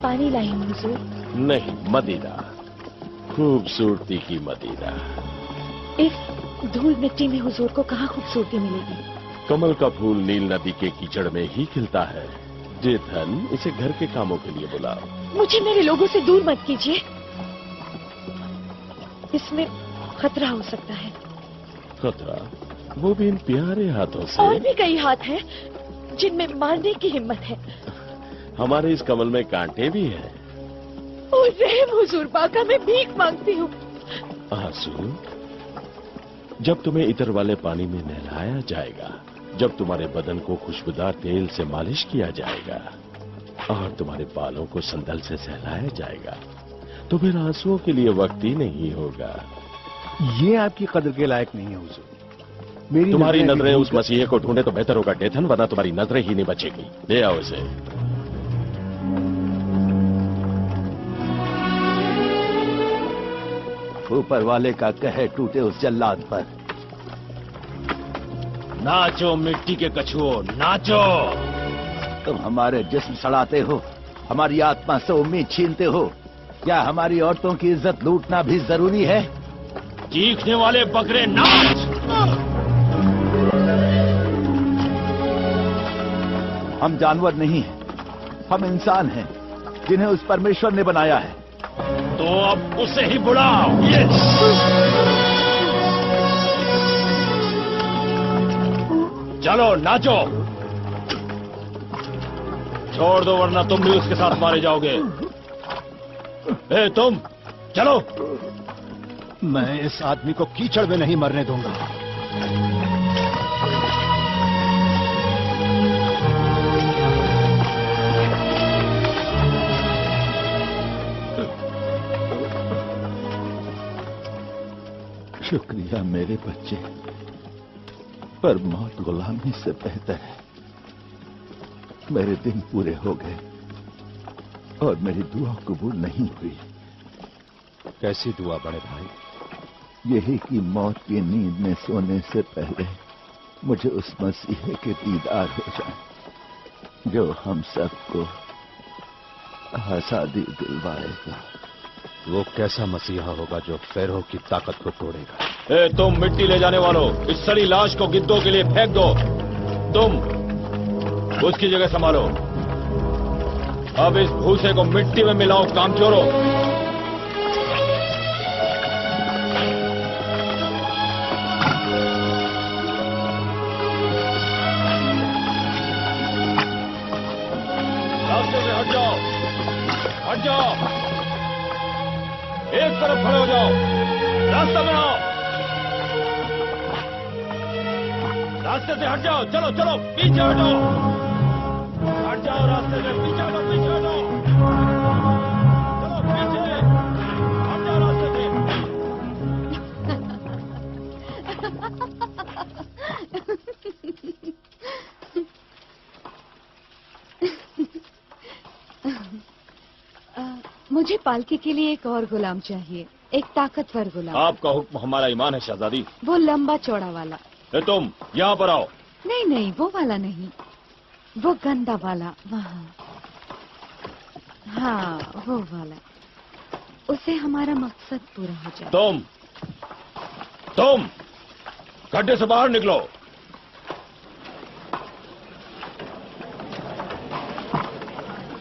पानी लाई हूँ हुजूर। नहीं, मदीरा, खूबसूरती की मदीरा। इस धूल मिट्टी में हुजूर को कहाँ खूबसूरती मिलेगी? कमल का फूल नील नदी के कीचड़ में ही खिलता है। जे धन, इसे घर के कामों के लिए बुलाओ। मुझे मेरे लोगों से दूर मत कीजिए, इसमें खतरा हो सकता है। खतरा? वो भी इन प्यारे हाथों से। और भी कई हाथ हैं जिनमें मारने की हिम्मत है। हमारे इस कमल में कांटे भी हैं। और रहम हुजूर बाका, मैं भीख मांगती हूँ। आंसू, जब तुम्हें इत्र वाले पानी में नहलाया जाएगा, जब तुम्हारे बदन को खुशबूदार तेल से मालिश किया जाएगा और तुम्हारे बालों को संदल से सहलाया जाएगा, तो फिर आंसुओं के लिए वक्त ही नहीं होगा। ये आपकी कदर के लायक नहीं है हुजूर। तुम्हारी नजरें उस मसीहे को ढूंढे तो बेहतर होगा डेथन, वरना तुम्हारी नजरें ही नहीं बचेगी। ले आओ इसे। ऊपर वाले का कहर टूटे उस जल्लाद पर। नाचो मिट्टी के कछुओं, नाचो। तुम हमारे जिस्म सड़ाते हो, हमारी आत्मा से उम्मीद छीनते हो। क्या हमारी औरतों की इज्जत लूटना भी जरूरी है? चीखने वाले बकरे, नाच। हम जानवर नहीं हैं, हम इंसान हैं जिन्हें उस परमेश्वर ने बनाया है। तो अब उसे ही बुलाओ। चलो नाचो। छोड़ दो वरना तुम भी उसके साथ मारे जाओगे। ए तुम, चलो। मैं इस आदमी को कीचड़ में नहीं मरने दूंगा। शुक्रिया मेरे बच्चे, पर मौत गुलामी से बेहतर है। मेरे दिन पूरे हो गए और मेरी दुआ कबूल नहीं हुई। कैसी दुआ बड़े भाई? यही कि मौत की नींद में सोने से पहले मुझे उस मसीह के दीदार हो जाए जो हम सबको आजादी दिलवाएगा। वो कैसा मसीहा होगा जो फेरो की ताकत को तोड़ेगा? ए तुम मिट्टी ले जाने वालों, इस सड़ी लाश को गिद्धों के लिए फेंक दो। तुम उसकी जगह संभालो। अब इस भूसे को मिट्टी में मिलाओ, कामचोरों। रास्ते से हट जाओ, हट जाओ। एक तरफ खड़े हो जाओ, रास्ता बनाओ। रास्ते से हट जाओ, चलो चलो, पीछे हटो। हट जाओ रास्ते से, पीछे हटो, पीछे हटो। चलो पीछे, हट जाओ रास्ते से। मुझे पालकी के लिए एक और गुलाम चाहिए, एक ताकतवर गुलाम। आपका हुक्म हमारा ईमान है शहजादी। वो लंबा चौड़ा वाला। ए तुम यहाँ पर आओ। नहीं नहीं, वो वाला नहीं, वो गंदा वाला वहाँ। हाँ वो वाला, उससे हमारा मकसद पूरा हो जाए। तुम गड्ढे से बाहर निकलो।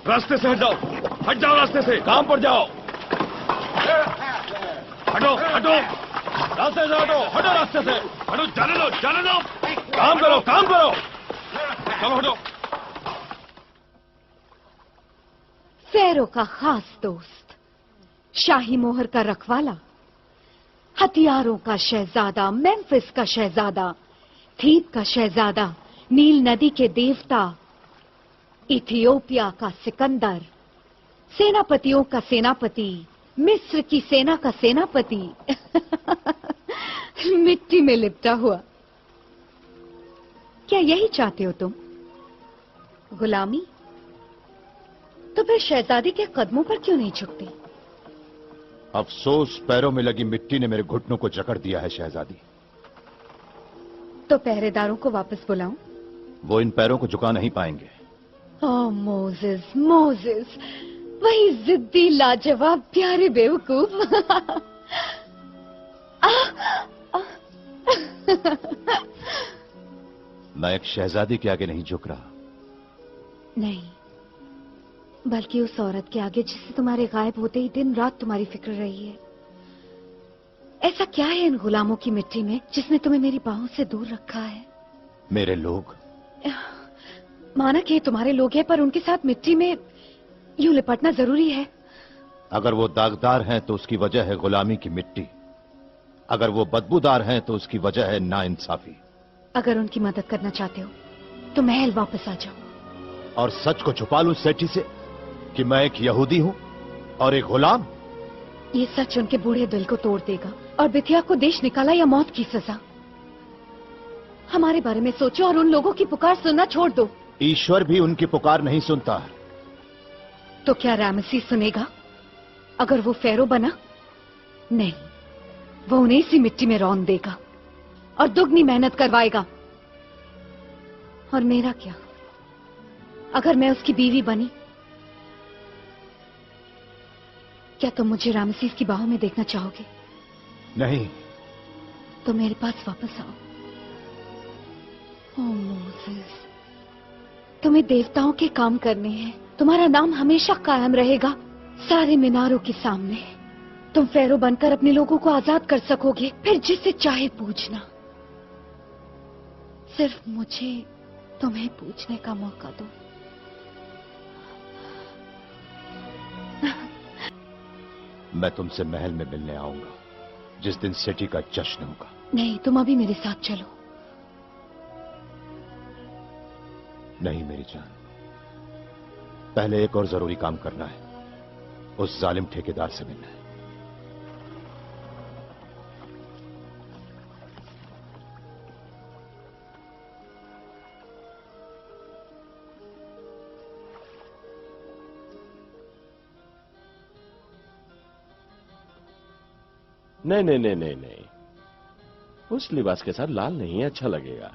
रास्ते से हट जाओ रास्ते से, काम पर जाओ। हटो हटो, रास्ते से हटो, हटो रास्ते से, हटो, जाने दो। काम करो चलो हटो। फेरो का खास दोस्त, शाही मोहर का रखवाला, हथियारों का शहजादा, मेम्फिस का शहजादा, थीब का शहजादा, नील नदी के देवता, इथियोपिया का सिकंदर, सेनापतियों का सेनापति, मिस्र की सेना का सेनापति। मिट्टी में लिपटा हुआ। क्या यही चाहते हो तुम? गुलामी? तो फिर शहजादी के कदमों पर क्यों नहीं झुकते? अफसोस, पैरों में लगी मिट्टी ने मेरे घुटनों को जकड़ दिया है शहजादी। तो पहरेदारों को वापस बुलाऊं? वो इन पैरों को झुका नहीं पाएंगे। ओह मोजेस, मोजेस, वही जिद्दी लाजवाब प्यारे बेवकूफ। मैं एक शहजादी के आगे नहीं झुक रहा। नहीं, बल्कि उस औरत के आगे जिससे तुम्हारे गायब होते ही दिन रात तुम्हारी फिक्र रही है। ऐसा क्या है इन गुलामों की मिट्टी में जिसने तुम्हें मेरी बाहों से दूर रखा है? मेरे लोग। माना कि ये तुम्हारे लोग हैं, पर उनके साथ मिट्टी में यूं लिपटना जरूरी है। अगर वो दागदार हैं तो उसकी वजह है गुलामी की मिट्टी। अगर वो बदबूदार हैं तो उसकी वजह है नाइंसाफी। अगर उनकी मदद करना चाहते हो तो महल वापस आ जाओ। और सच को छुपा लूं सेठी से कि मैं एक यहूदी हूं और एक गुलाम। ये सच उनके बूढ़े दिल को तोड़ देगा और बिथिया को देश निकाला या मौत की सजा। हमारे बारे में सोचो और उन लोगों की पुकार सुनना छोड़ दो। ईश्वर भी उनकी पुकार नहीं सुनता। तो क्या रामसी सुनेगा अगर वो फेरो बना? नहीं, वो उन्हें इसी मिट्टी में रौंद देगा और दुगनी मेहनत करवाएगा। और मेरा क्या अगर मैं उसकी बीवी बनी? क्या तुम मुझे रामसीस की बाहों में देखना चाहोगे? नहीं। तो मेरे पास वापस आओ। ओह मोसेस, तुम्हें देवताओं के काम करने हैं। तुम्हारा नाम हमेशा कायम रहेगा सारे मीनारों के सामने। तुम फेरो बनकर अपने लोगों को आजाद कर सकोगे, फिर जिसे चाहे पूछना। सिर्फ मुझे तुम्हें पूछने का मौका दो। मैं तुमसे महल में मिलने आऊंगा जिस दिन सेठी का जश्न होगा। नहीं, तुम अभी मेरे साथ चलो। नहीं मेरी जान, पहले एक और जरूरी काम करना है। उस जालिम ठेकेदार से मिलना है। नहीं नहीं नहीं नहीं नहीं, उस लिबास के साथ लाल नहीं अच्छा लगेगा।